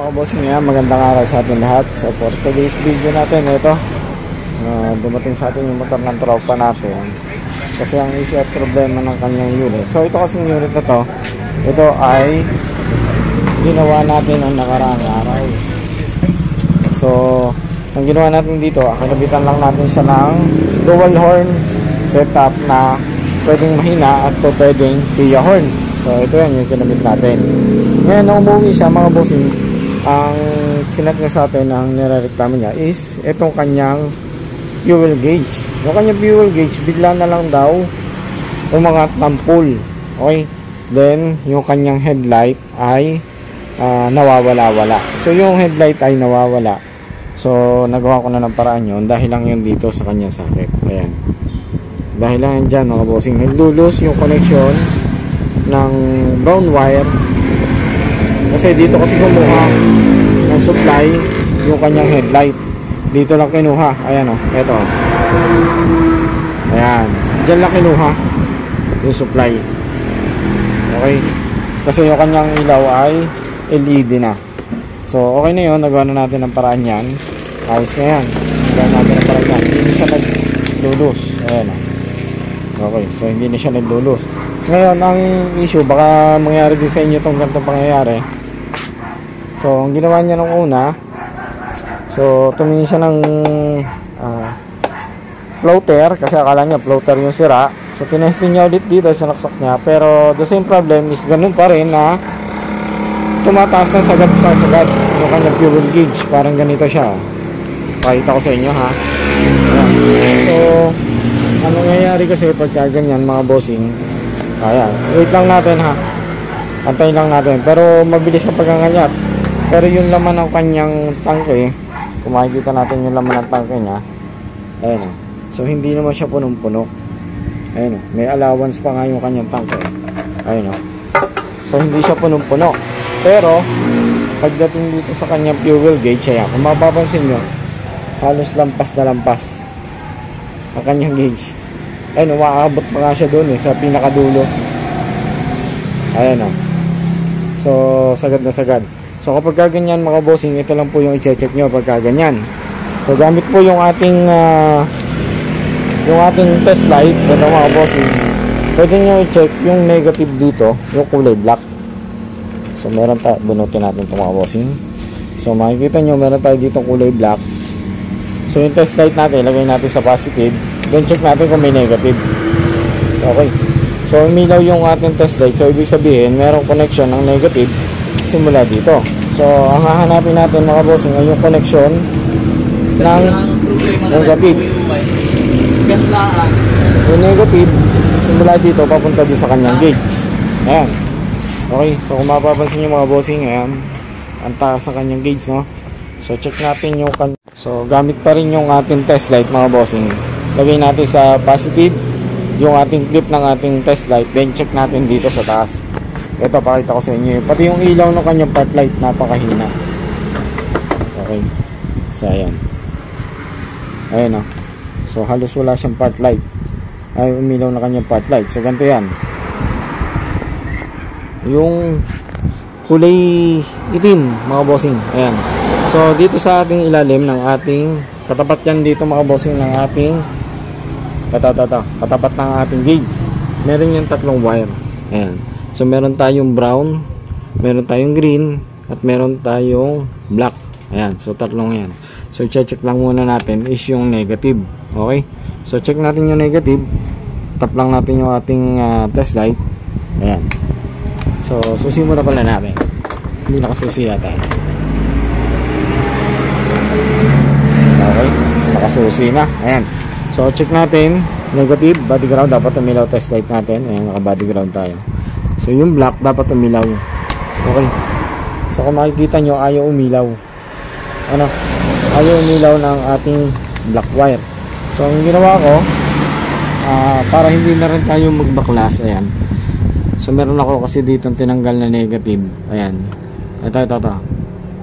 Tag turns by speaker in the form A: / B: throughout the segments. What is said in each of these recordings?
A: mga bossing nga, magandang araw sa atin lahat. So for today's video natin, ito dumating sa atin yung motor ng tropa natin kasi ang issue at problema ng kanyang unit. So ito kasing unit na to, ito ay ginawa natin ang nakaraang araw. So ang ginawa natin dito, kinabitan lang natin siya ng dual horn setup na pwedeng mahina at pwedeng via horn. So ito yan yung kinabit natin. Ngayon nung umuwi siya mga bossing, ang kinat niya sa atin, ang nirereklamo niya is itong kanyang fuel gauge. Yung kanyang fuel gauge bigla na lang daw umangat ng full. Okay, then yung kanyang headlight ay nawawala-wala. So yung headlight ay nawawala. So nagawa ko na ng paraan yun dahil lang yun dito sa kanyang socket. Ayan, dahil lang yan dyan mga bossing, naglulos yung connection ng brown wire kasi dito kasi kumuha ng supply yung kanyang headlight, dito lang kinuha. Ayan o, eto, ayan, dyan lang kinuha yung supply. Okay, kasi yung kanyang ilaw ay LED na. So okay na yun, nagawa na natin ang paraan yan. Ayos na yan, nagawa natin ang paraan yan. Hindi siya naglulos. Ayan o, okay, so hindi na siya naglulos. Ngayon ang issue, baka mangyari din sa inyo itong ganitong pangyayari. So ang ginawa niya nung una, so tumingin siya ng floater kasi akala niya floater yung sira. So tinesting niya ulit dito, sinaksak niya, pero the same problem is ganun pa rin na tumataas na sagad yung kanyang fuel gauge. Parang ganito siya, pakita ko sa inyo ha. So ang nangyayari kasi pagka ganyan mga bossing, ayan, wait lang natin ha, antayin lang natin, pero mabilis ang pagkakanyat. Pero yung laman ng kanyang tangke, kung makikita natin yung laman ng tangke niya, ayan o, so hindi naman siya punong-puno. Ayan o, may allowance pa nga yung kanyang tangke. Ayan o, so hindi siya punong-puno. Pero pagdating dito sa kanyang fuel gauge, ayan, kung mapapansin nyo, halos lampas na lampas ang kanyang gauge. Ayan o, makaabot pa nga siya doon sa pinakadulo. Ayan o, so sagad na sagad. So kapag ganyan mga bossing, ito lang po yung i-check nyo pagka ganyan. So gamit po yung ating test light. Ito mga bossing, pwede nyo i-check yung negative dito, yung kulay black. So meron tayo, bunutin natin ito mga bossing. So makikita nyo meron tayo dito kulay black. So yung test light natin, ilagay natin sa positive, then check natin kung may negative. Okay, so umilaw yung ating test light. So ibig sabihin merong connection ng negative simula dito. So ang hahanapin natin mga bossing ay yung connection ng negative. Yung negative simula dito papunta din sa kanyang gauge. Ayan, okay, so kung mapapansin nyo mga bossing, ayan, ang taas sa kanyang gauge, no? So check natin yung so gamit pa rin yung ating test light mga bossing. Lagay natin sa positive yung ating clip ng ating test light, then check natin dito sa taas. Ito, pakita ko sa inyo, pati yung ilaw ng kanyang part light napakahina. Okay, so ayan, ayan o, so halos wala siyang part light, ay umilaw na kanyang part light. So ganito yan, yung kulay itim mga bossing. Ayan, so dito sa ating ilalim ng ating katapat yan dito mga bossing ng ating katapat ng ating gauge, meron yung tatlong wire. Ayan, so meron tayong brown, meron tayong green, at meron tayong black. Ayan, so tatlong yan. So check lang muna natin is yung negative. Okay, so check natin yung negative, tap lang natin yung ating test light. Ayan, so susi muna pala natin, hindi nakasusi yata. Okay, nakasusi na. Ayan, so check natin negative, body ground, dapat umilaw test light natin. Ayan, naka body ground tayo. So yung black dapat umilaw. Okay, so kung makikita nyo ayaw umilaw, ano, ayaw umilaw ng ating black wire. So ang ginawa ko, para hindi na rin tayo magbaklas, ayan, so meron ako kasi dito tinanggal na negative. Ayan, ito,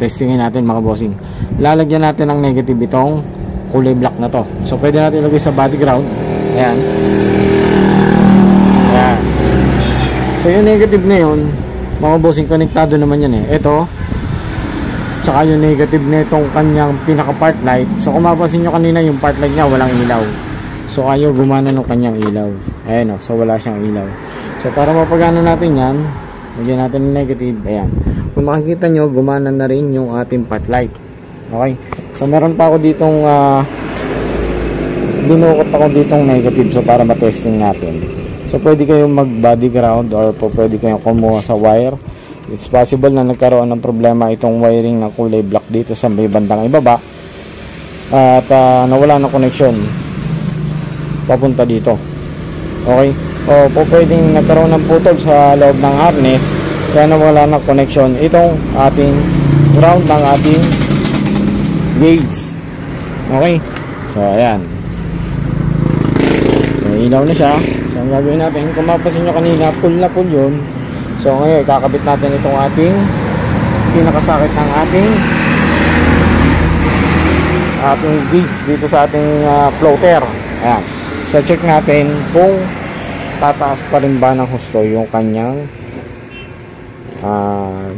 A: testingin natin mga bossing. Lalagyan natin ng negative itong kulay black na to. So pwede natin ilagay sa body ground. Ayan, ayan. So yung negative na yun mga bossing, konektado naman yan eh. Ito tsaka yung negative nitong kanyang pinaka part light. So kung mapapansin nyo kanina, yung part light niya walang ilaw. So ayaw gumana ng kanyang ilaw. Ayan o, so wala siyang ilaw. So para mapagana natin yan, lagyan natin ng negative. Ayan, kung makikita nyo, gumana na rin yung ating part light. Okay, so meron pa ako ditong dinukot ako ditong negative, so para matesting natin. So pwede kayong mag body ground or po pwede kayong kumuha sa wire. It's possible na nagkaroon ng problema itong wiring ng kulay black dito sa may bandang ibaba at nawala ng connection papunta dito. Okay, o po pwedeng nagkaroon ng putol sa loob ng harness kaya nawala ng connection itong ating ground ng ating gauge. Okay, so ayan, may ilaw na siya. So ang gagawin natin, kung mapapansin nyo kanina, pull na pull yun. So ngayon kakabit natin itong ating pinakasakit ng ating gauge dito sa ating floater. Ayan, so check natin kung tataas pa rin ba ng husto yung kanyang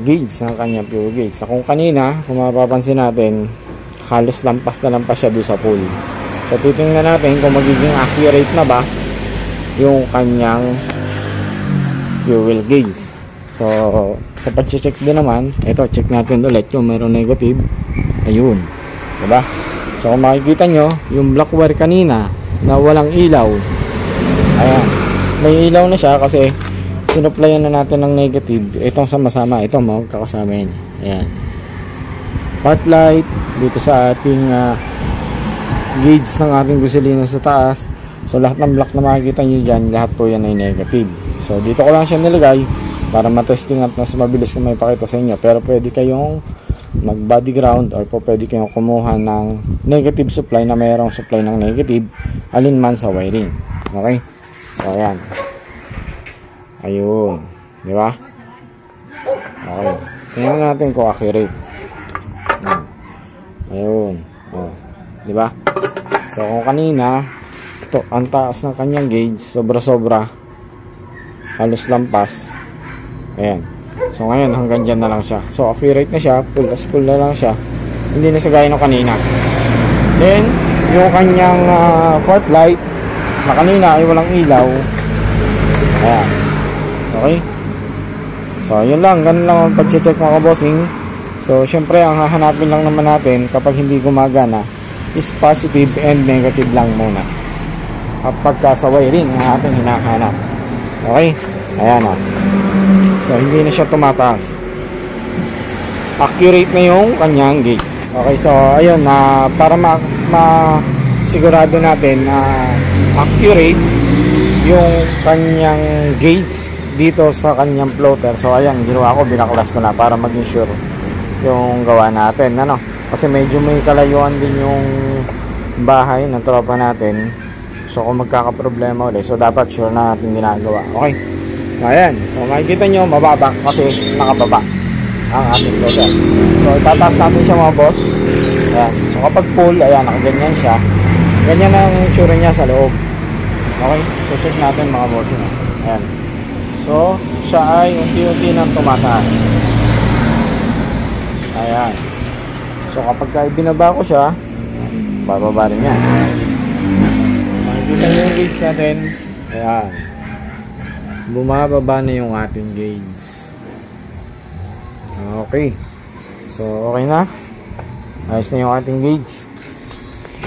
A: gauge, ng kanyang fuel gauge. So kung kanina, kung mapapansin natin, halos lampas na lampas siya doon sa pool. So titingnan natin kung magiging accurate na ba yung kanyang fuel gauge. So sa pag-check din naman, ito check natin ulit yung mayroong negative. Ayun, diba? So kung makikita nyo, yung black wire kanina na walang ilaw, ayan, may ilaw na siya kasi sinuplayan na natin ng negative. Itong sama-sama, ito magkakasama yun. Ayan, part light dito sa ating gauge ng ating gasolina sa taas. So lahat ng black na makikita nyo dyan, lahat po yan ay negative. So dito ko lang siya nilagay para matesting at mas mabilis ko may pakita sa inyo. Pero pwede kayong mag body ground or po pwede kayong kumuha ng negative supply na mayroong supply ng negative alinman sa wiring. Okay, so ayan, ayun, di ba? Okay, tingnan natin kung accurate. Ayun, oh, di ba? So kung kanina, ito ang taas ng kanyang gauge, sobra-sobra, halos lampas. Ayan, so ngayon hanggang dyan na lang siya. So accurate na siya, full as full na lang siya, hindi na siya gaya ng kanina. Then yung kanyang port light na kanina ay walang ilaw. Ayan, okay. So yun lang, ganun lang ang pag-check mga kabossing. So syempre ang hahanapin lang naman natin kapag hindi gumagana is positive and negative lang muna kapag sa wiring ang ating hinahanap. Okay, ayan o. So hindi na siya tumataas, accurate na yung kanyang gauge. Okay, so ayun, para sigurado natin na accurate yung kanyang gauge dito sa kanyang floater. So ayan, ginawa ko, binaklas ko na para maging sure yung gawa natin, ano, kasi medyo may kalayuan din yung bahay ng tropa natin. So kung magkakaproblema ulit, so dapat sure na natin ginagawa. Okay, so ayan, so makikita nyo mababa kasi nakababa ang ating floater. So itataas natin siya mga boss. Ayan, so kapag full, ayan, nakaganyan siya, ganyan ang tsura niya sa loob. Okay, so check natin mga boss. Ayan, so siya ay unti-unti nang tumataas. Ayan, so kapag binaba ko siya, bababa rin yan. Makikita nyo yung gauge natin. Ayan, bumababa na yung ating gauge. Okay, so okay na, ayos na yung ating gauge.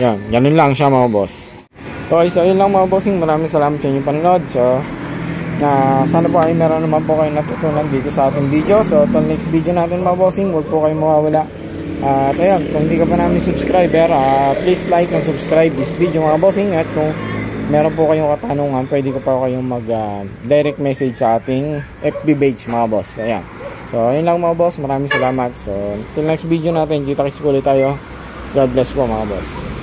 A: Yan, ganun lang siya mga boss. Okay, so yun lang mga bossing. Maraming salamat sa inyong panonood. So sana po ay meron naman po kayo natutunan dito sa ating video. So till next video natin mga bossing, huwag po kayong mawawala. At ayun, kung hindi ka pa namin subscriber, please like and subscribe this video mga bossing. At kung meron po kayong katanungan, pwede ko pa kayong mag direct message sa ating FB page mga boss. Ayan, so yun lang mga boss, maraming salamat. So till next video natin, kita-kits po ulit tayo. God bless po mga boss.